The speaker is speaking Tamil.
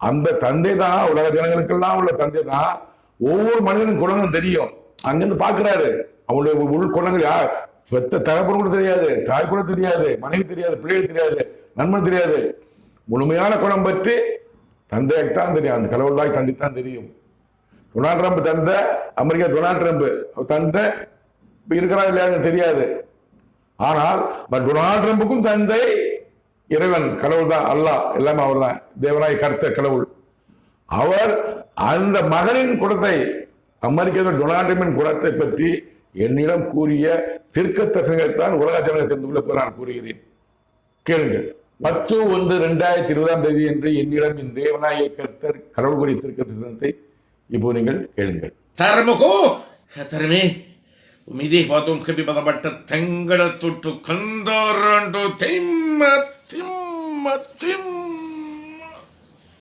அந்த தந்தை தான் உலக ஜனங்களுக்கெல்லாம் உள்ள தந்தை தான். ஒவ்வொரு மனிதனும் குணங்களும் தெரியும். அங்கிருந்து பாக்குறாரு அவங்களுடைய உள் குணங்கள். யார் பெத்த தகப்பன் கூட தெரியாது, தாய் கூட தெரியாது, மனைவி தெரியாது, பிள்ளைகள் தெரியாது, நண்பன் தெரியாது. முழுமையான குணம் பற்றி தந்தைக்கு தான் தெரியும். அந்த கடவுளாய் தந்தை தான் தெரியும். டொனால்ட் ட்ரம்ப் தந்தை, அமெரிக்கா டொனால்ட் ட்ரம்ப் தந்தை இருக்கிறா இல்லையா தெரியாது. ஆனால் டொனால்ட் ட்ரம்புக்கும் தந்தை இறைவன், கடவுள் தான், அல்லாஹ், எல்லாமே அவர் தான், தேவனாய் கர்த்த கடவுள். அவர் அந்த மகனின் குணத்தை, அமெரிக்க டொனால்ட் ட்ரம்பின் குணத்தை பற்றி என்னிடம் கூறிய தீர்க்கதரிசனத்தைத்தான் உலக ஜனங்கள் தெரிந்து கொள்ள நான் கூறுகிறேன். கேளுங்கள். 10/1/2020 என்று என்னிடம் இந்த தேவனாய கர்த்தர் கடவுள் கூறிய தீர்க்கதரிசனத்தை இப்போ நீங்கள் கேளுங்கள். தரமே உமிதி பார்த்தோம் கபி பதப்பட்ட தங்கள தொட்டு கந்தாரண்டு திம்ம திம்ம திம்ம